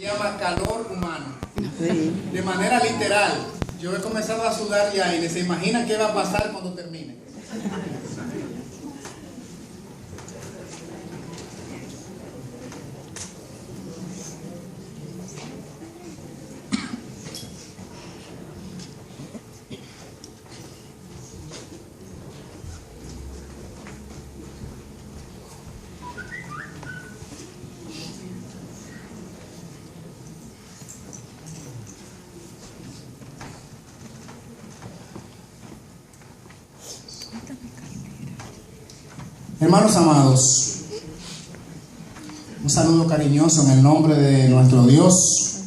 Se llama calor humano. De manera literal, yo he comenzado a sudar ya y se imaginan qué va a pasar cuando termine. Hermanos amados, un saludo cariñoso en el nombre de nuestro Dios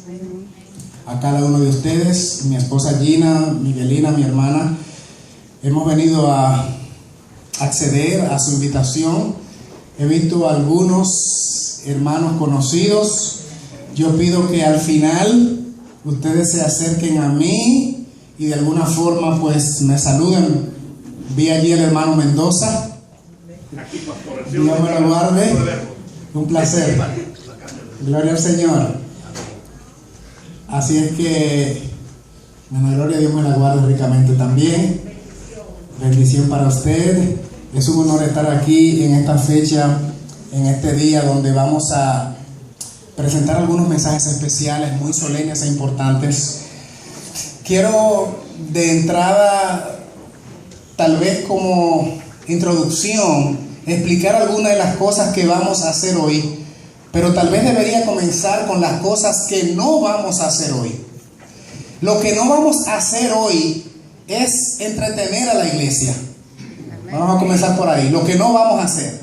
a cada uno de ustedes, mi esposa Gina, Miguelina, mi hermana. Hemos venido a acceder a su invitación. He visto a algunos hermanos conocidos. Yo pido que al final ustedes se acerquen a mí y de alguna forma pues me saluden. Vi allí al hermano Mendoza. Dios me lo guarde. Un placer. Gloria al Señor. Así es que en la gloria Dios me la guarde ricamente también. Bendición para usted. Es un honor estar aquí en esta fecha, en este día donde vamos a presentar algunos mensajes especiales, muy solemnes e importantes. Quiero de entrada, tal vez como introducción, explicar algunas de las cosas que vamos a hacer hoy, pero tal vez debería comenzar con las cosas que no vamos a hacer hoy. Lo que no vamos a hacer hoy es entretener a la iglesia. Vamos a comenzar por ahí. Lo que no vamos a hacer.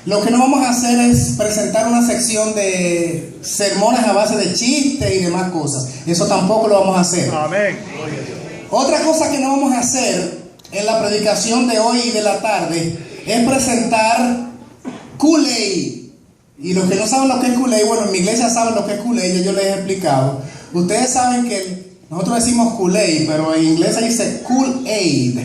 Lo que no vamos a hacer es presentar una sección de sermones a base de chistes y demás cosas. Eso tampoco lo vamos a hacer. Amén. Otra cosa que no vamos a hacer en la predicación de hoy y de la tarde es presentar Kool-Aid. Y los que no saben lo que es Kool-Aid, bueno, en mi iglesia saben lo que es Kool-Aid, yo les he explicado. Ustedes saben que nosotros decimos Kool-Aid, pero en inglés se dice Kool-Aid.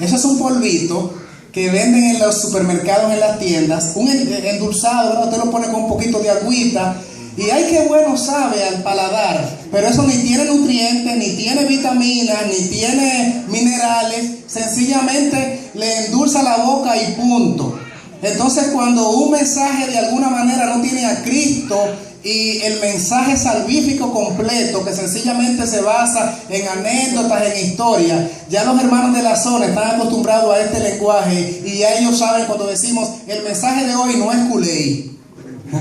Eso es un polvito que venden en los supermercados, en las tiendas, un endulzado, ¿no? Usted lo pone con un poquito de agüita y ay, qué bueno sabe al paladar, pero eso ni tiene nutrientes, ni tiene vitaminas, ni tiene minerales, sencillamente le endulza la boca y punto. Entonces, cuando un mensaje de alguna manera no tiene a Cristo y el mensaje salvífico completo, que sencillamente se basa en anécdotas, en historia, ya los hermanos de la zona están acostumbrados a este lenguaje y ya ellos saben cuando decimos el mensaje de hoy no es Kool-Aid.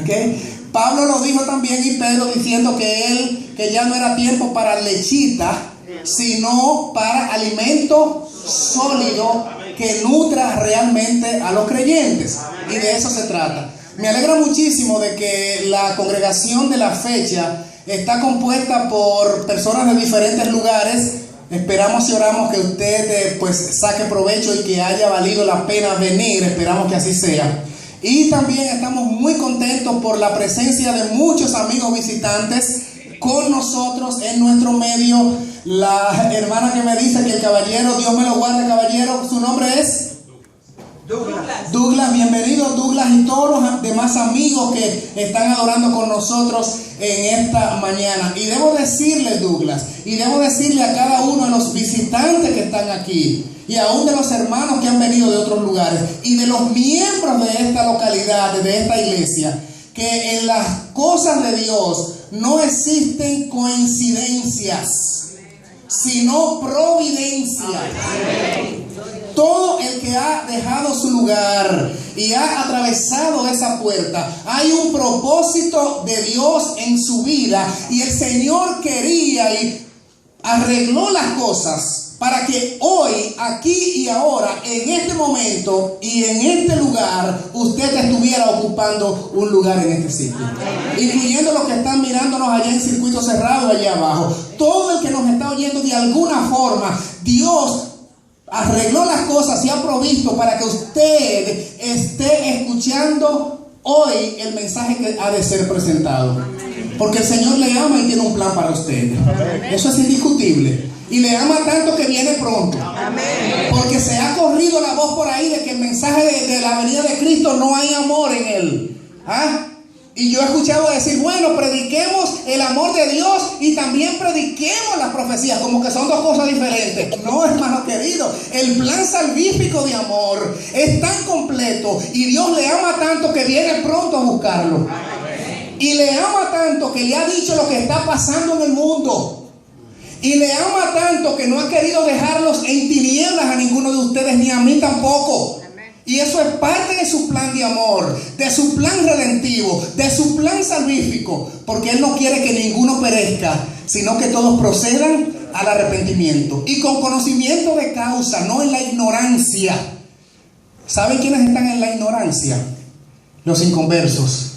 ¿Okay? Pablo lo dijo también y Pedro diciendo que ya no era tiempo para lechita, sino para alimento sólido que nutra realmente a los creyentes. Y de eso se trata. Me alegra muchísimo de que la congregación de la fecha está compuesta por personas de diferentes lugares. Esperamos y oramos que usted pues saque provecho y que haya valido la pena venir. Esperamos que así sea. Y también estamos muy contentos por la presencia de muchos amigos visitantes con nosotros en nuestro medio. La hermana que me dice que el caballero, Dios me lo guarde, caballero, su nombre es Douglas. Bienvenido Douglas y todos los demás amigos que están adorando con nosotros en esta mañana. Y debo decirle, Douglas, y debo decirle a cada uno de los visitantes que están aquí, y aún de los hermanos que han venido de otros lugares, y de los miembros de esta localidad, de esta iglesia, que en las cosas de Dios no existen coincidencias, sino providencia. Todo el que ha dejado su lugar y ha atravesado esa puerta, hay un propósito de Dios en su vida, y el Señor quería y arregló las cosas para que hoy, aquí y ahora, en este momento y en este lugar, usted estuviera ocupando un lugar en este sitio. Incluyendo los que están mirándonos allá en circuito cerrado, allá abajo. Todo el que nos está oyendo de alguna forma, Dios arregló las cosas y ha provisto para que usted esté escuchando hoy el mensaje que ha de ser presentado. Porque el Señor le ama y tiene un plan para usted. Eso es indiscutible. Y le ama tanto que viene pronto. Porque se ha corrido la voz por ahí de que el mensaje de la venida de Cristo no hay amor en él. ¿Ah? Y yo he escuchado decir, bueno, prediquemos el amor de Dios y también prediquemos las profecías, como que son dos cosas diferentes. No, hermano querido, el plan salvífico de amor es tan completo y Dios le ama tanto que viene pronto a buscarlo. Y le ama tanto que le ha dicho lo que está pasando en el mundo. Y le ama tanto que no ha querido dejarlos en tinieblas a ninguno de ustedes, ni a mí tampoco. Y eso es parte de su plan de amor, de su plan redentivo, de su plan salvífico. Porque Él no quiere que ninguno perezca, sino que todos procedan al arrepentimiento. Y con conocimiento de causa, no en la ignorancia. ¿Saben quiénes están en la ignorancia? Los inconversos,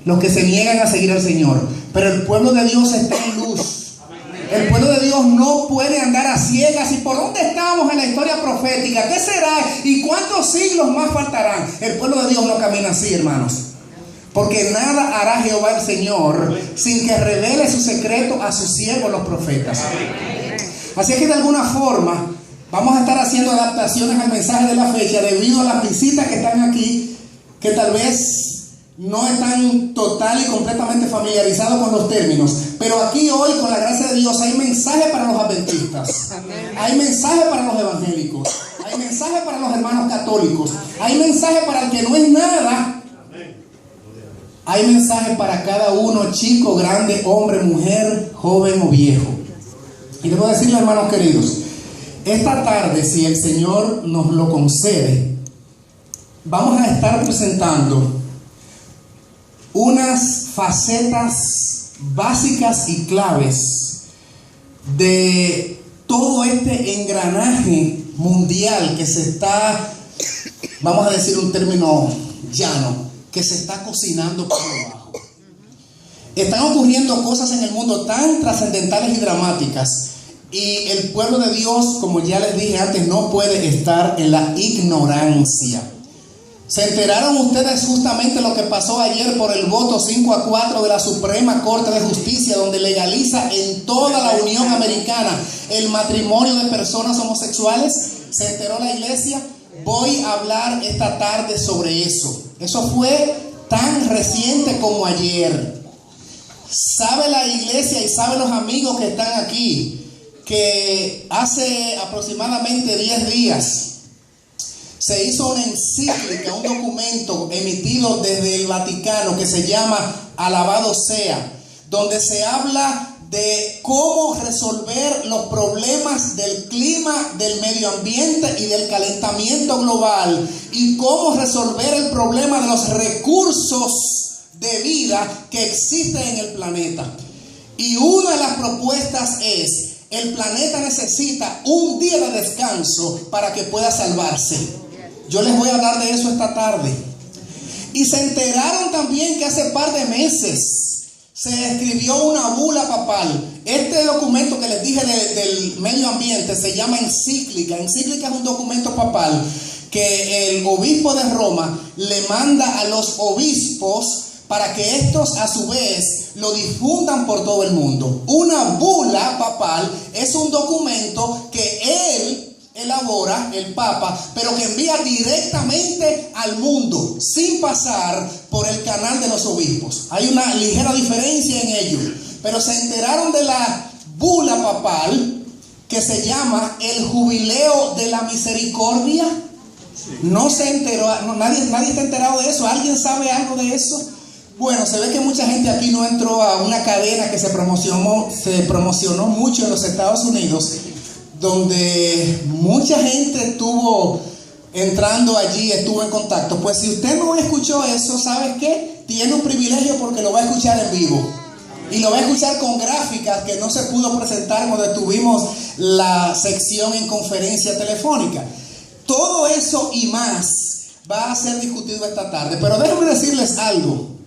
los que se niegan a seguir al Señor. Pero el pueblo de Dios está en luz. El pueblo de Dios no puede andar a ciegas. ¿Y por dónde estamos en la historia profética? ¿Qué será? ¿Y cuántos siglos más faltarán? El pueblo de Dios no camina así, hermanos. Porque nada hará Jehová el Señor sin que revele su secreto a sus siervos los profetas. Así es que de alguna forma vamos a estar haciendo adaptaciones al mensaje de la fecha debido a las visitas que están aquí, que tal vez no están total y completamente familiarizados con los términos. Pero aquí hoy, con la gracia de Dios, hay mensaje para los adventistas, hay mensaje para los evangélicos, hay mensaje para los hermanos católicos, hay mensaje para el que no es nada, hay mensaje para cada uno, chico, grande, hombre, mujer, joven o viejo. Y debo decirle, hermanos queridos, esta tarde, si el Señor nos lo concede, vamos a estar presentando unas facetas básicas y claves de todo este engranaje mundial que se está, vamos a decir un término llano, que se está cocinando por debajo. Están ocurriendo cosas en el mundo tan trascendentales y dramáticas, y el pueblo de Dios, como ya les dije antes, no puede estar en la ignorancia. ¿Se enteraron ustedes justamente lo que pasó ayer por el voto 5-4 de la Suprema Corte de Justicia, donde legaliza en toda la Unión Americana el matrimonio de personas homosexuales? ¿Se enteró la iglesia? Voy a hablar esta tarde sobre eso. Eso fue tan reciente como ayer. ¿Sabe la iglesia y saben los amigos que están aquí que hace aproximadamente 10 días se hizo una encíclica, un documento emitido desde el Vaticano que se llama Alabado sea, donde se habla de cómo resolver los problemas del clima, del medio ambiente y del calentamiento global, y cómo resolver el problema de los recursos de vida que existen en el planeta? Y una de las propuestas es: el planeta necesita un día de descanso para que pueda salvarse. Yo les voy a hablar de eso esta tarde. Y se enteraron también que hace par de meses se escribió una bula papal. Este documento que les dije del medio ambiente se llama encíclica. Encíclica es un documento papal que el obispo de Roma le manda a los obispos para que estos a su vez lo difundan por todo el mundo. Una bula papal es un documento que él elabora, el Papa, pero que envía directamente al mundo sin pasar por el canal de los obispos. Hay una ligera diferencia en ello, pero se enteraron de la bula papal que se llama el Jubileo de la Misericordia. No se enteró, nadie está enterado de eso. ¿Alguien sabe algo de eso? Bueno, se ve que mucha gente aquí no entró a una cadena que se promocionó mucho en los Estados Unidos, donde mucha gente estuvo entrando allí, estuvo en contacto. Pues si usted no escuchó eso, ¿sabe qué? Tiene un privilegio, porque lo va a escuchar en vivo. Y lo va a escuchar con gráficas que no se pudo presentar cuando tuvimos la sección en conferencia telefónica. Todo eso y más va a ser discutido esta tarde. Pero déjenme decirles algo.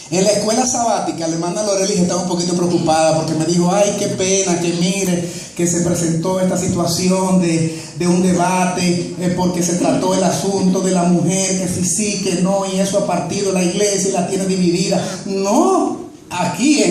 En la escuela sabática, la hermana Lorelis estaba un poquito preocupada porque me dijo: ay, qué pena que mire que se presentó esta situación de un debate, porque se trató el asunto de la mujer, que sí, que no, y eso ha partido la iglesia y la tiene dividida. No, aquí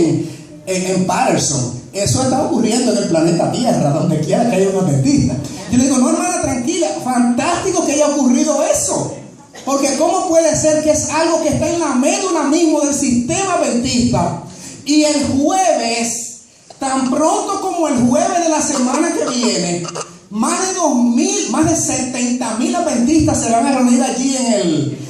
en Patterson, eso está ocurriendo en el planeta Tierra, donde quiera que haya una adventista. Yo le digo: no, hermana, tranquila, fantástico que haya ocurrido eso. Porque ¿cómo puede ser que es algo que está en la médula mismo del sistema adventista, Y el jueves, tan pronto como el jueves de la semana que viene, más de 70,000 adventistas se van a reunir allí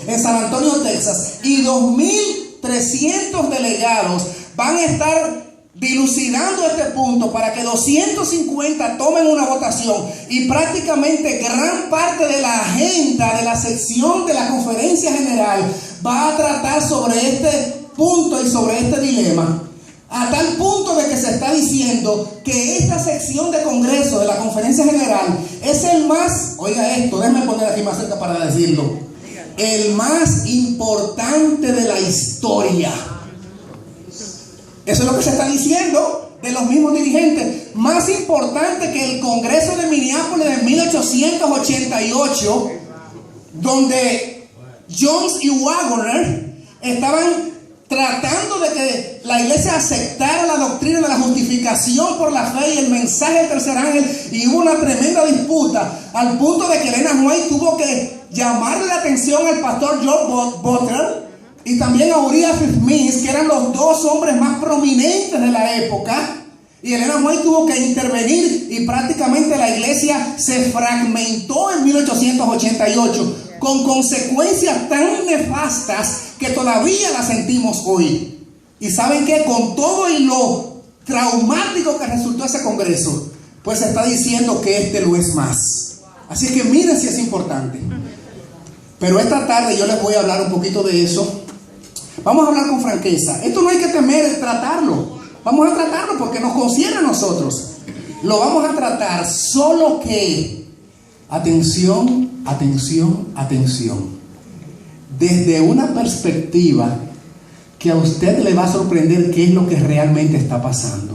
en San Antonio, Texas, y 2,300 delegados van a estar dilucidando este punto para que 250 tomen una votación, y prácticamente gran parte de la agenda de la sección de la conferencia general va a tratar sobre este punto y sobre este dilema, a tal punto de que se está diciendo que esta sección de congreso de la conferencia general es el más, oiga esto, déjenme poner aquí más cerca para decirlo, el más importante de la historia. Eso es lo que se está diciendo de los mismos dirigentes. Más importante que el Congreso de Minneapolis de 1888, donde Jones y Waggoner estaban tratando de que la iglesia aceptara la doctrina de la justificación por la fe y el mensaje del tercer ángel, y hubo una tremenda disputa, al punto de que Elena White tuvo que llamarle la atención al pastor George Butler y también a Uriah Smith, que eran los dos hombres más prominentes de la época, y Elena White tuvo que intervenir, y prácticamente la iglesia se fragmentó en 1888, con consecuencias tan nefastas que todavía las sentimos hoy. Y ¿saben qué? Con todo y lo traumático que resultó ese congreso, pues se está diciendo que este lo es más. Así que miren si es importante. Pero esta tarde yo les voy a hablar un poquito de eso. Vamos a hablar con franqueza. Esto no hay que temer tratarlo. Vamos a tratarlo porque nos concierne a nosotros. Lo vamos a tratar, solo que, atención, atención, atención, desde una perspectiva que a usted le va a sorprender qué es lo que realmente está pasando.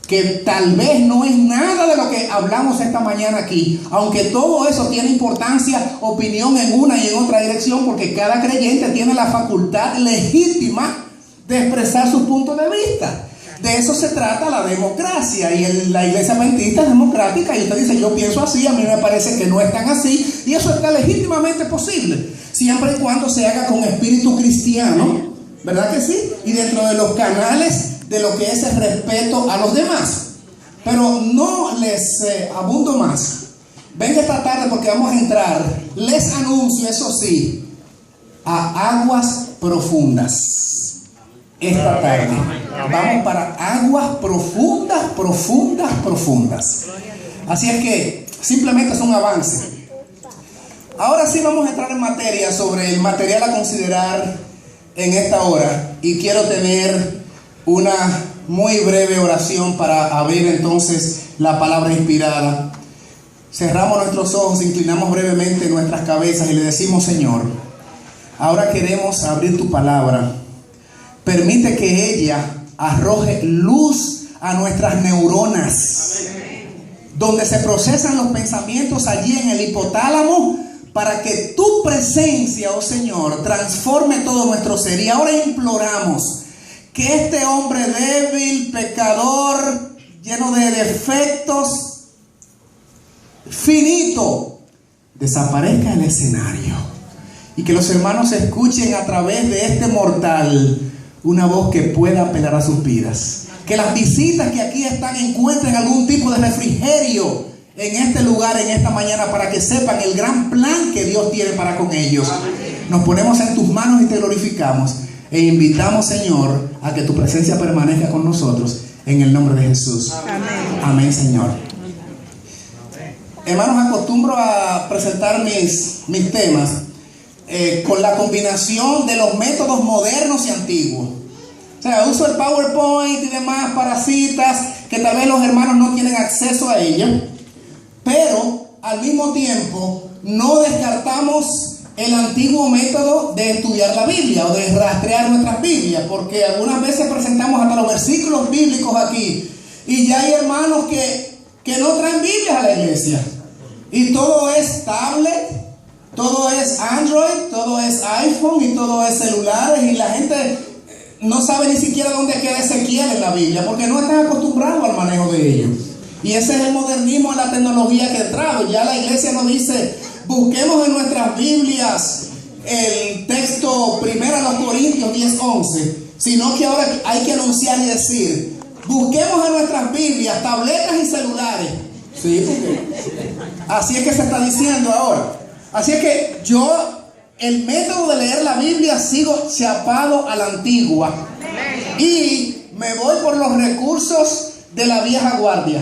Que tal vez no es nada de lo que hablamos esta mañana aquí, aunque todo eso tiene importancia, opinión en una y en otra dirección, porque cada creyente tiene la facultad legítima de expresar su punto de vista. De eso se trata la democracia, y la iglesia adventista es democrática, y usted dice: yo pienso así, a mí me parece que no es tan así, y eso está legítimamente posible, siempre y cuando se haga con espíritu cristiano, ¿verdad que sí? Y dentro de los canales de lo que es el respeto a los demás. Pero no les abundo más. Venga esta tarde porque vamos a entrar, les anuncio, eso sí, a aguas profundas. Esta tarde vamos para aguas profundas, profundas, profundas. Así es que simplemente es un avance. Ahora sí vamos a entrar en materia sobre el material a considerar en esta hora, y quiero tener una muy breve oración para abrir entonces la palabra inspirada. Cerramos nuestros ojos, inclinamos brevemente nuestras cabezas y le decimos: Señor, ahora queremos abrir tu palabra. Permite que ella arroje luz a nuestras neuronas, donde se procesan los pensamientos allí en el hipotálamo, para que tu presencia, oh Señor, transforme todo nuestro ser. Y ahora imploramos que este hombre débil, pecador, lleno de defectos, finito, desaparezca del escenario, y que los hermanos escuchen a través de este mortal una voz que pueda apelar a sus vidas. Que las visitas que aquí están encuentren algún tipo de refrigerio en este lugar, en esta mañana, para que sepan el gran plan que Dios tiene para con ellos. Nos ponemos en tus manos y te glorificamos, e invitamos, Señor, a que tu presencia permanezca con nosotros, en el nombre de Jesús. Amén. Amén, Señor. Hermanos, acostumbro a presentar mis temas con la combinación de los métodos modernos y antiguos. O sea, uso el PowerPoint y demás para citas que tal vez los hermanos no tienen acceso a ellas, pero al mismo tiempo no descartamos el antiguo método de estudiar la Biblia o de rastrear nuestras Biblias, porque algunas veces presentamos hasta los versículos bíblicos aquí, y ya hay hermanos que no traen Biblias a la iglesia, y todo es tablet, todo es Android, todo es iPhone y todo es celulares, y la gente no sabe ni siquiera dónde queda Ezequiel en la Biblia, porque no están acostumbrados al manejo de ellos. Y ese es el modernismo de la tecnología que ha entrado. Ya la iglesia nos dice: busquemos en nuestras Biblias el texto 1 Corintios 10:11. sino que ahora hay que anunciar y decir: busquemos en nuestras Biblias, tabletas y celulares. Sí, porque así es que se está diciendo ahora. Así es que yo, el método de leer la Biblia, sigo chapado a la antigua. Y me voy por los recursos de la vieja guardia,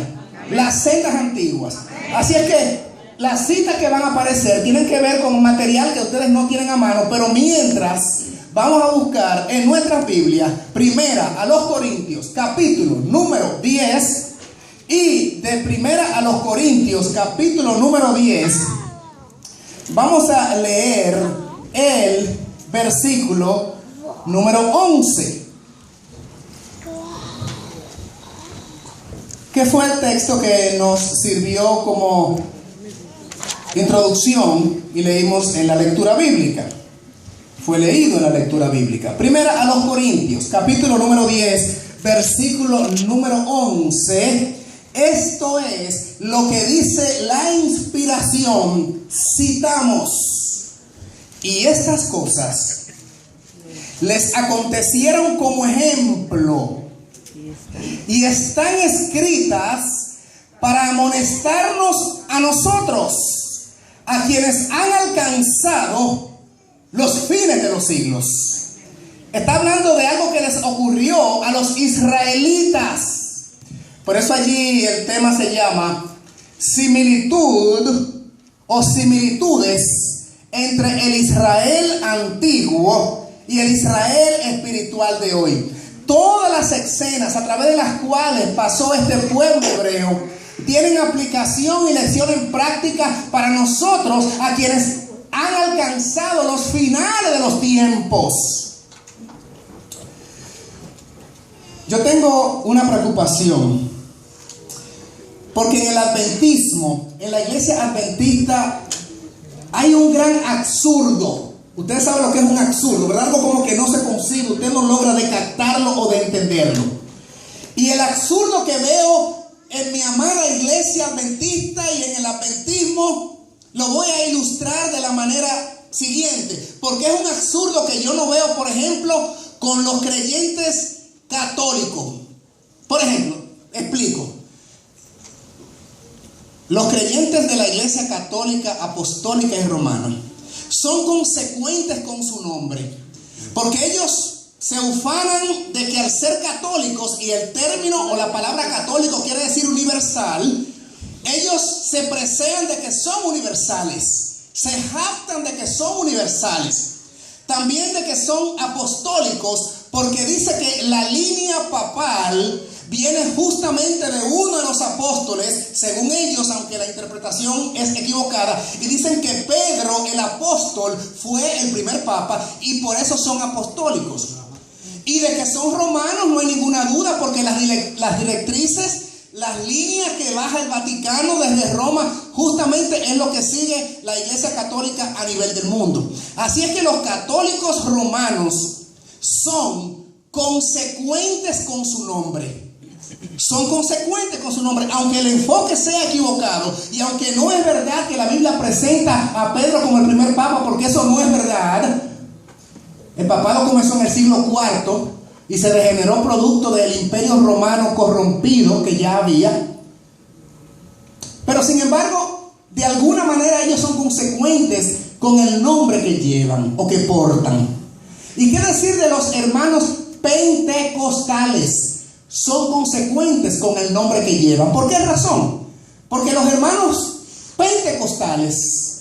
las sendas antiguas. Así es que las citas que van a aparecer tienen que ver con material que ustedes no tienen a mano, pero mientras vamos a buscar en nuestras Biblias, primera a los Corintios, capítulo número 10, y de primera a los Corintios, capítulo número 10, vamos a leer el versículo número 11. Que fue el texto que nos sirvió como introducción y leímos en la lectura bíblica. Fue leído en la lectura bíblica. Primera a los Corintios, capítulo número 10, versículo número 11. Esto es lo que dice la inspiración. Citamos: y estas cosas les acontecieron como ejemplo, y están escritas para amonestarnos a nosotros, a quienes han alcanzado los fines de los siglos. Está hablando de algo que les ocurrió a los israelitas. Por eso allí el tema se llama similitud o similitudes entre el Israel antiguo y el Israel espiritual de hoy. Todas las escenas a través de las cuales pasó este pueblo hebreo tienen aplicación y lección en práctica para nosotros, a quienes han alcanzado los finales de los tiempos. Yo tengo una preocupación, porque en el adventismo, en la iglesia adventista, hay un gran absurdo. Ustedes saben lo que es un absurdo, ¿verdad? Algo como que no se concibe, usted no logra de captarlo o de entenderlo. Y el absurdo que veo en mi amada iglesia adventista y en el adventismo, lo voy a ilustrar de la manera siguiente. Porque es un absurdo que yo no veo, por ejemplo, con los creyentes católicos. Por ejemplo, explico. Los creyentes de la iglesia católica, apostólica y romana son consecuentes con su nombre, porque ellos se ufanan de que al ser católicos, y el término o la palabra católico quiere decir universal, ellos se presean de que son universales, se jactan de que son universales, también de que son apostólicos, porque dice que la línea papal viene justamente de uno de los apóstoles, según ellos, aunque la interpretación es equivocada, y dicen que Pedro, el apóstol, fue el primer papa, y por eso son apostólicos. Y de que son romanos no hay ninguna duda, porque las directrices, las líneas que baja el Vaticano desde Roma, justamente es lo que sigue la iglesia católica a nivel del mundo. Así es que los católicos romanos son consecuentes con su nombre. Son consecuentes con su nombre, aunque el enfoque sea equivocado, y aunque no es verdad que la Biblia presenta a Pedro como el primer papa, porque eso no es verdad. El papado comenzó en el siglo IV y se degeneró producto del imperio romano corrompido que ya había. Pero sin embargo, de alguna manera ellos son consecuentes con el nombre que llevan o que portan. ¿Y qué decir de los hermanos pentecostales? Son consecuentes con el nombre que llevan. ¿Por qué razón? Porque los hermanos pentecostales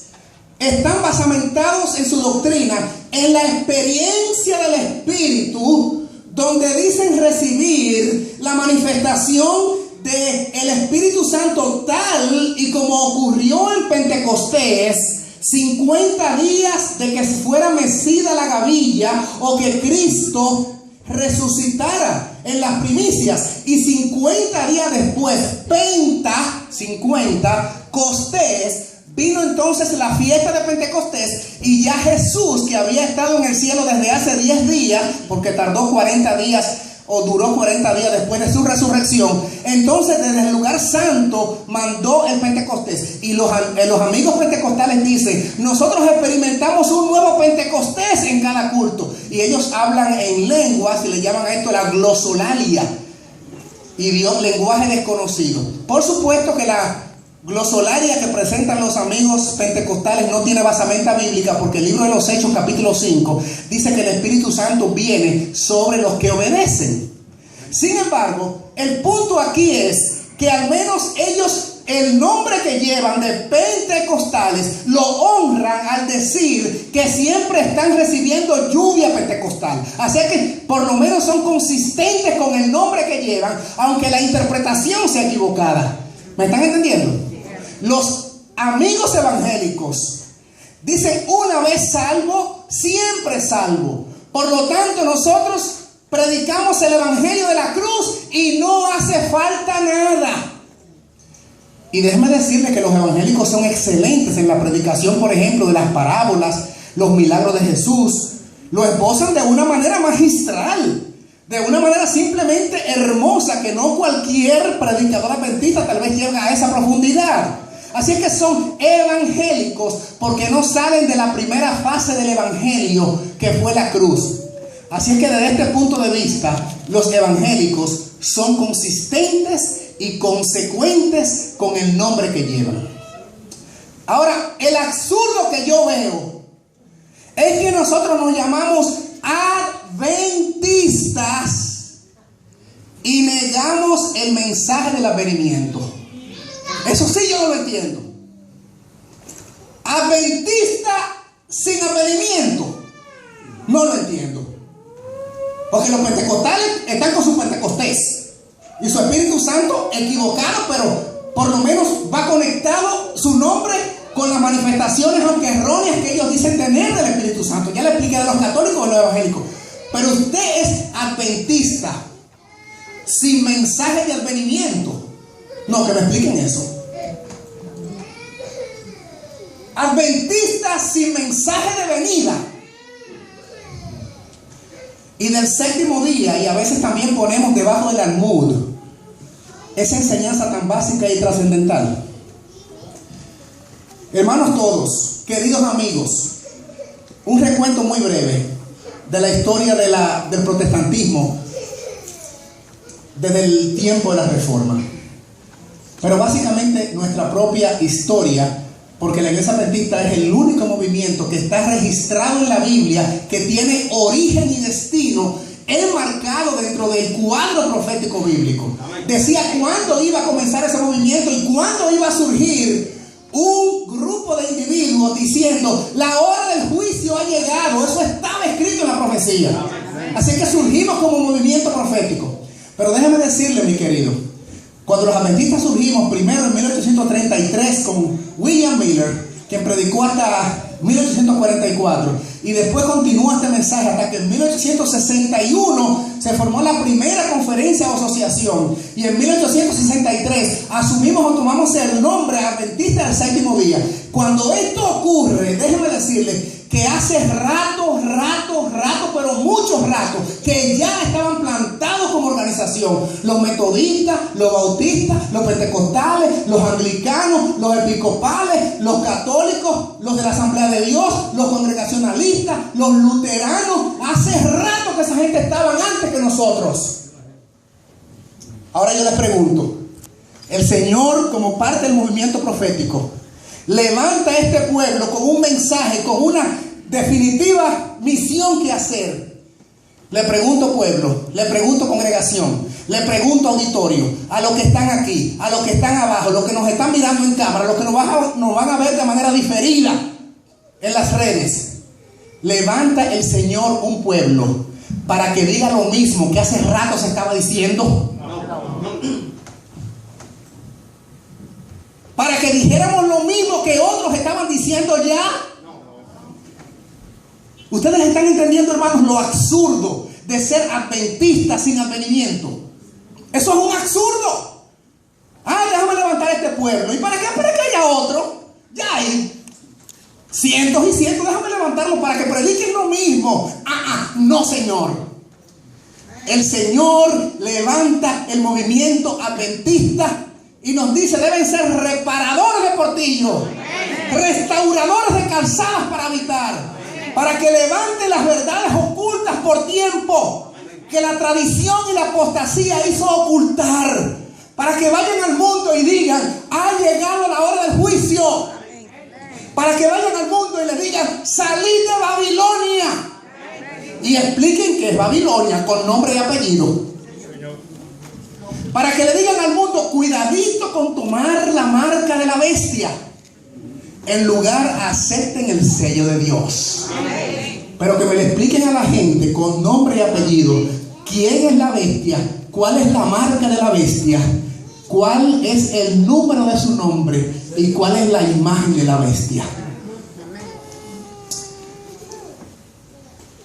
están basamentados en su doctrina, en la experiencia del Espíritu, donde dicen recibir la manifestación del Espíritu Santo tal y como ocurrió en Pentecostés, 50 días de que fuera mecida la gavilla o que Cristo resucitara en las primicias, y 50 días después, 50, Costés, vino entonces la fiesta de Pentecostés, y ya Jesús, que había estado en el cielo desde hace 10 días, porque tardó 40 días o duró 40 días después de su resurrección. Entonces desde el lugar santo mandó el Pentecostés. Y los amigos pentecostales dicen: nosotros experimentamos un nuevo Pentecostés en cada culto. Y ellos hablan en lenguas y le llaman a esto la glosolalia, lenguaje desconocido. Por supuesto que la glosolalia que presentan los amigos pentecostales no tiene basamenta bíblica, porque el libro de los Hechos capítulo 5 dice que el Espíritu Santo viene sobre los que obedecen. Sin embargo, el punto aquí es que al menos ellos, el nombre que llevan de pentecostales, lo honran al decir que siempre están recibiendo lluvia pentecostal. Así que por lo menos son consistentes con el nombre que llevan, aunque la interpretación sea equivocada. ¿Me están entendiendo? Los amigos evangélicos dicen: una vez salvo, siempre salvo. Por lo tanto, nosotros predicamos el evangelio de la cruz y no hace falta nada. Y déjeme decirle que los evangélicos son excelentes en la predicación, por ejemplo, de las parábolas, los milagros de Jesús. Lo esbozan de una manera magistral, de una manera simplemente hermosa, que no cualquier predicador adventista tal vez llega a esa profundidad. Así es que son evangélicos porque no salen de la primera fase del evangelio, que fue la cruz. Así es que desde este punto de vista, los evangélicos son consistentes y consecuentes con el nombre que llevan. Ahora, el absurdo que yo veo es que nosotros nos llamamos adventistas y negamos el mensaje del advenimiento. Eso sí yo no lo entiendo. Adventista sin advenimiento, no lo entiendo. Porque los pentecostales están con su Pentecostés y su Espíritu Santo equivocado, pero por lo menos va conectado su nombre con las manifestaciones, aunque erróneas, que ellos dicen tener del Espíritu Santo. Ya le expliqué de los católicos y los evangélicos. Pero usted es adventista sin mensaje de advenimiento. No, que me expliquen eso. Adventista sin mensaje de venida y del séptimo día, y a veces también ponemos debajo del almud esa enseñanza tan básica y trascendental. Hermanos todos, queridos amigos, un recuento muy breve de la historia del protestantismo desde el tiempo de la Reforma, pero básicamente nuestra propia historia, porque la Iglesia Adventista es el único movimiento que está registrado en la Biblia que tiene origen y destino enmarcado dentro del cuadro profético bíblico. Decía cuándo iba a comenzar ese movimiento y cuándo iba a surgir un grupo de individuos diciendo: la hora del juicio ha llegado. Eso estaba escrito en la profecía. Así que surgimos como movimiento profético. Pero déjeme decirle, mi querido, cuando los adventistas surgimos primero en 1833 con William Miller, quien predicó hasta 1844, y después continuó este mensaje hasta que en 1861 se formó la primera conferencia o asociación, y en 1863 asumimos o tomamos el nombre Adventista del Séptimo Día. Cuando esto ocurre, déjeme decirle que hace rato, pero muchos ratos, que ya estaban plantados como organización. Los metodistas, los bautistas, los pentecostales, los anglicanos, los episcopales, los católicos, los de la Asamblea de Dios, los congregacionalistas, los luteranos. Hace rato que esa gente estaban antes que nosotros. Ahora yo les pregunto, el Señor, como parte del movimiento profético, levanta a este pueblo con un mensaje, con una definitiva misión que hacer. Le pregunto, pueblo, le pregunto, congregación, le pregunto, auditorio, a los que están aquí, a los que están abajo, los que nos están mirando en cámara, los que nos van a ver de manera diferida en las redes: ¿levanta el Señor un pueblo para que diga lo mismo que hace rato se estaba diciendo? Para que dijéramos lo mismo que otros estaban diciendo ya. Ustedes están entendiendo, hermanos, lo absurdo de ser adventistas sin advenimiento. Eso es un absurdo. Déjame levantar este pueblo. ¿Y para qué? Para que haya otro. Ya hay cientos y cientos. Déjame levantarlo para que prediquen lo mismo. No, Señor. el Señor levanta el movimiento adventista y nos dice: deben ser reparadores de portillos, restauradores de calzadas para habitar, para que levanten las verdades ocultas por tiempo, que la tradición y la apostasía hizo ocultar, para que vayan al mundo y digan: ha llegado la hora del juicio. Para que vayan al mundo y les digan: salid de Babilonia. Y expliquen qué es Babilonia con nombre y apellido. Para que le digan al mundo: cuidadito con tomar la marca de la bestia. En lugar, acepten el sello de Dios. Pero que me le expliquen a la gente con nombre y apellido quién es la bestia, cuál es la marca de la bestia, cuál es el número de su nombre y cuál es la imagen de la bestia.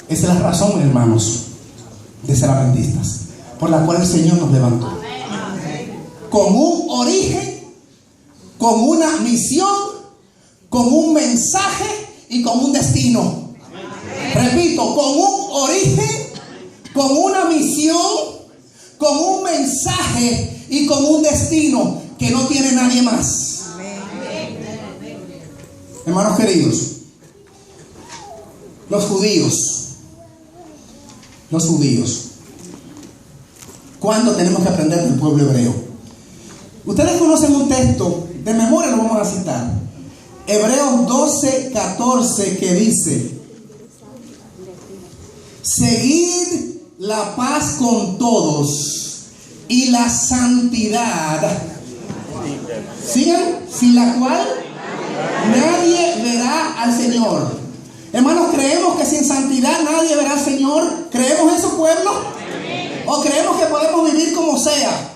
Esa es la razón, hermanos, de ser adventistas, por la cual el Señor nos levantó. Con un origen, con una misión, con un mensaje y con un destino. Repito, con un origen, con una misión, con un mensaje y con un destino que no tiene nadie más. Hermanos queridos, los judíos, ¿cuándo tenemos que aprender del pueblo hebreo? Ustedes conocen un texto, de memoria lo vamos a citar, Hebreos 12:14, que dice: seguid la paz con todos y la santidad, ¿sigan? Sin la cual nadie verá al Señor. Hermanos, ¿creemos que sin santidad nadie verá al Señor? ¿Creemos eso, pueblo? ¿O creemos que podemos vivir como sea?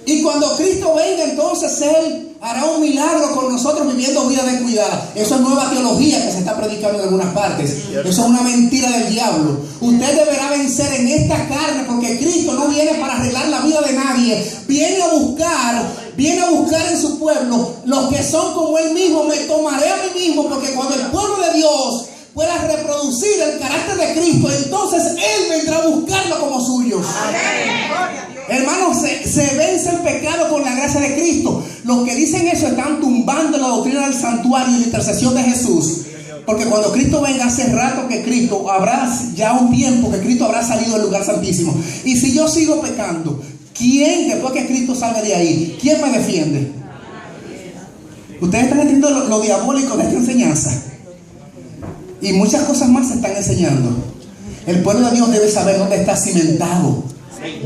Y cuando Cristo venga, entonces Él hará un milagro con nosotros viviendo vida descuidada. Eso es nueva teología que se está predicando en algunas partes. Eso es una mentira del diablo. Usted deberá vencer en esta carne, porque Cristo no viene para arreglar la vida de nadie. Viene a buscar en su pueblo los que son como Él mismo. Me tomaré a mí mismo, porque cuando el pueblo de Dios pueda reproducir el carácter de Cristo, entonces Él vendrá a buscarlo como suyo. Hermanos, se vence el pecado con la gracia de Cristo. Los que dicen eso están tumbando la doctrina del santuario y la intercesión de Jesús. Porque cuando Cristo venga, hace rato que Cristo, habrá ya un tiempo que Cristo habrá salido del lugar santísimo. Y si yo sigo pecando, ¿quién, después que Cristo salga de ahí, quién me defiende? Ustedes están entendiendo lo diabólico de esta enseñanza. Y muchas cosas más se están enseñando. El pueblo de Dios debe saber dónde está cimentado,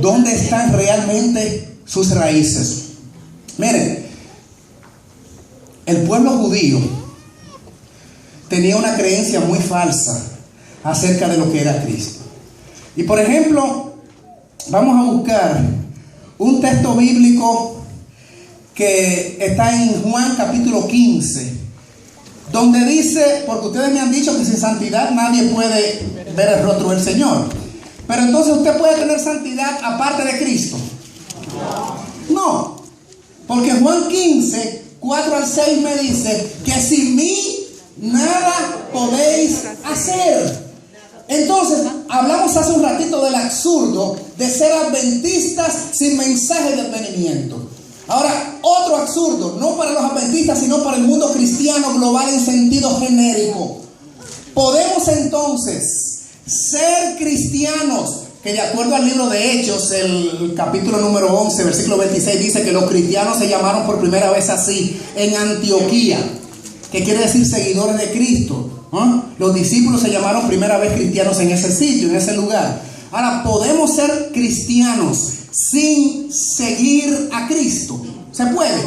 dónde están realmente sus raíces. Miren, el pueblo judío tenía una creencia muy falsa acerca de lo que era Cristo. Y por ejemplo, vamos a buscar un texto bíblico que está en Juan capítulo 15, donde dice: porque ustedes me han dicho que sin santidad nadie puede ver el rostro del Señor. Pero entonces, ¿usted puede tener santidad aparte de Cristo? No, porque Juan 15, 4 al 6 me dice que sin mí nada podéis hacer. Entonces, hablamos hace un ratito del absurdo de ser adventistas sin mensaje de advenimiento. Ahora, otro absurdo, no para los adventistas, sino para el mundo cristiano global en sentido genérico. Podemos entonces ser cristianos, que de acuerdo al libro de Hechos, el capítulo número 11, versículo 26, dice que los cristianos se llamaron por primera vez así en Antioquía, que quiere decir seguidores de Cristo. Los discípulos se llamaron primera vez cristianos en ese sitio, en ese lugar. Ahora, podemos ser cristianos sin seguir a Cristo. ¿Se puede?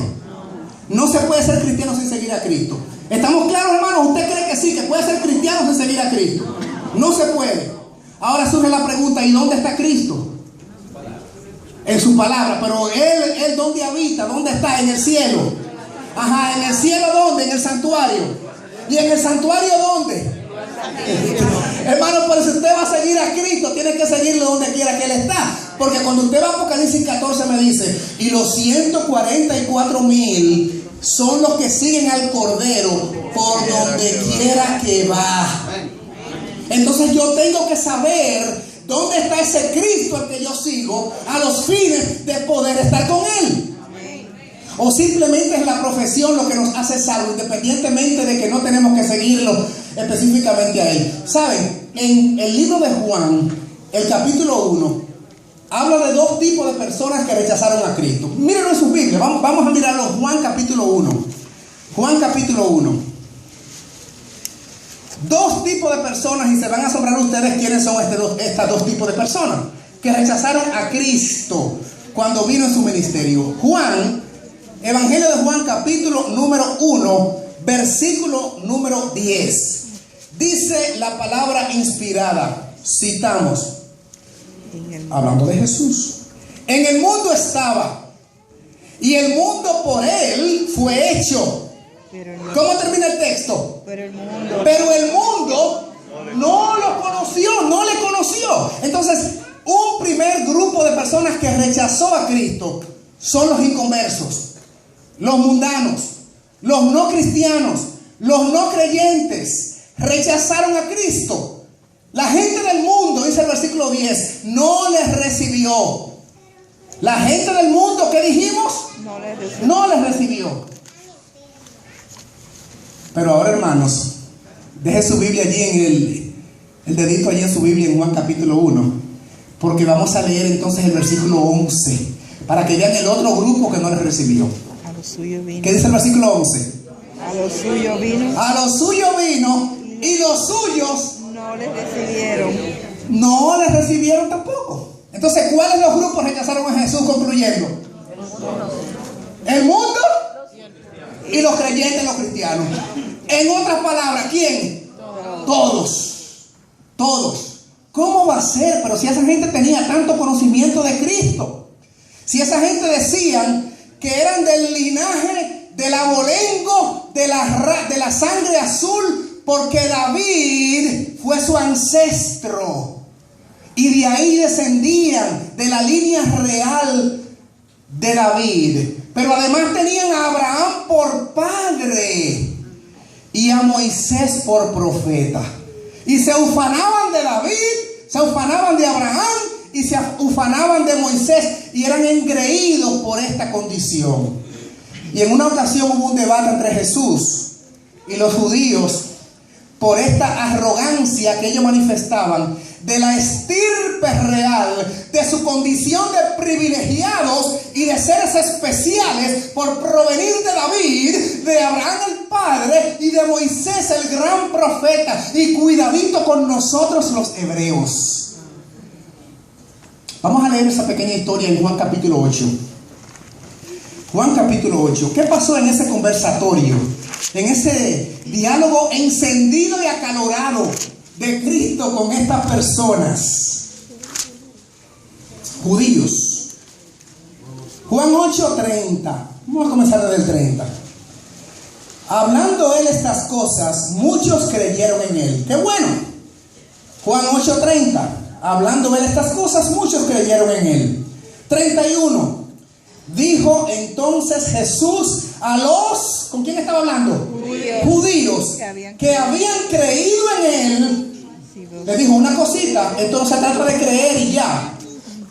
No se puede ser cristiano sin seguir a Cristo. ¿Estamos claros, hermanos? ¿Usted cree que sí, que puede ser cristiano sin seguir a Cristo? No se puede. Ahora surge la pregunta: ¿y dónde está Cristo? En su palabra. Pero Él ¿dónde habita? ¿Dónde está? En el cielo. Ajá, ¿en el cielo dónde? En el santuario. ¿Y en el santuario dónde? Hermano, pero si usted va a seguir a Cristo, tiene que seguirlo donde quiera que Él está. Porque cuando usted va a Apocalipsis 14 me dice: y los 144,000 son los que siguen al Cordero por donde quiera que va. Entonces yo tengo que saber ¿dónde está ese Cristo al que yo sigo a los fines de poder estar con Él? O simplemente es la profesión lo que nos hace salvo, independientemente de que no tenemos que seguirlo específicamente a Él. ¿Saben? En el libro de Juan, el capítulo 1, habla de dos tipos de personas que rechazaron a Cristo. Mírenlo en su Biblia, vamos a mirarlo. Juan capítulo 1. Juan capítulo 1. Dos tipos de personas, y se van a asombrar ustedes quiénes son estas dos tipos de personas que rechazaron a Cristo cuando vino en su ministerio. Juan, Evangelio de Juan capítulo número 1, versículo número 10. Dice la palabra inspirada, citamos, hablando de Jesús: en el mundo estaba, y el mundo por Él fue hecho. ¿Cómo termina el texto? Pero el mundo no lo conoció, no le conoció. Entonces, un primer grupo de personas que rechazó a Cristo son los inconversos, los mundanos, los no cristianos, los no creyentes. Rechazaron a Cristo. La gente del mundo, dice el versículo 10, no les recibió. La gente del mundo, ¿qué dijimos? No les recibió. Pero ahora, hermanos, deje su Biblia allí en el dedito allí en su Biblia en Juan capítulo 1, porque vamos a leer entonces el versículo 11 para que vean el otro grupo que no les recibió. A lo suyo vino. ¿Qué dice el versículo 11? A lo suyo vino. A lo suyo vino y los suyos no les recibieron. No les recibieron tampoco. Entonces, ¿cuáles los grupos rechazaron a Jesús? Concluyendo, el mundo y los creyentes, los cristianos. En otras palabras, ¿quién? Todos. ¿Cómo va a ser? Pero si esa gente tenía tanto conocimiento de Cristo, si esa gente decían que eran del linaje del abolengo, de la sangre azul, porque David fue su ancestro y de ahí descendían de la línea real de David, pero además tenían a Abraham por padre y a Moisés por profeta, y se ufanaban de David, se ufanaban de Abraham y se ufanaban de Moisés, y eran engreídos por esta condición. Y en una ocasión hubo un debate entre Jesús y los judíos por esta arrogancia que ellos manifestaban de la estirpe real, de su condición de privilegiados y de seres especiales por provenir de David, de Abraham el padre y de Moisés el gran profeta. Y cuidadito con nosotros los hebreos. Vamos a leer esa pequeña historia en Juan capítulo 8. Juan capítulo 8. ¿Qué pasó en ese conversatorio? En ese diálogo encendido y acalorado de Cristo con estas personas judíos. Juan 8:30. Vamos a comenzar desde el 30. Hablando él estas cosas, muchos creyeron en él. ¡Qué bueno! Juan 8:30. Hablando él estas cosas, muchos creyeron en él. 31. Dijo entonces Jesús a los, ¿con quién estaba hablando? Judíos que habían creído en él. Les dijo una cosita, esto no se trata de creer y ya.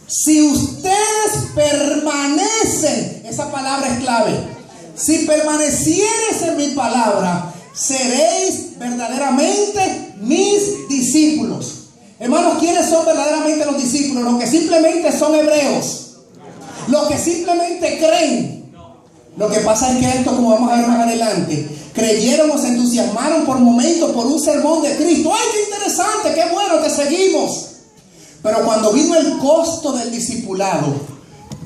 Si ustedes permanecen, esa palabra es clave. Si permaneciereis en mi palabra, seréis verdaderamente mis discípulos. Hermanos, ¿quiénes son verdaderamente los discípulos? Los que simplemente son hebreos, los que simplemente creen. Lo que pasa es que esto, como vamos a ver más adelante, creyeron o se entusiasmaron por momentos por un sermón de Cristo. ¡Ay, qué interesante! ¡Qué bueno! ¡Te seguimos! Pero cuando vino el costo del discipulado,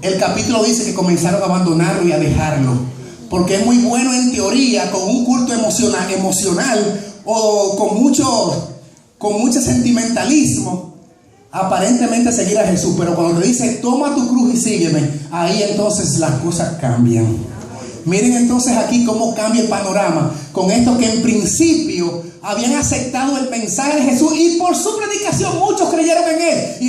el capítulo dice que comenzaron a abandonarlo y a dejarlo. Porque es muy bueno en teoría, con un culto emocional o con mucho sentimentalismo, aparentemente seguir a Jesús. Pero cuando te dice toma tu cruz y sígueme, ahí entonces las cosas cambian. Miren entonces aquí cómo cambia el panorama con estos que en principio habían aceptado el mensaje de Jesús y por su predicación muchos creyeron en él.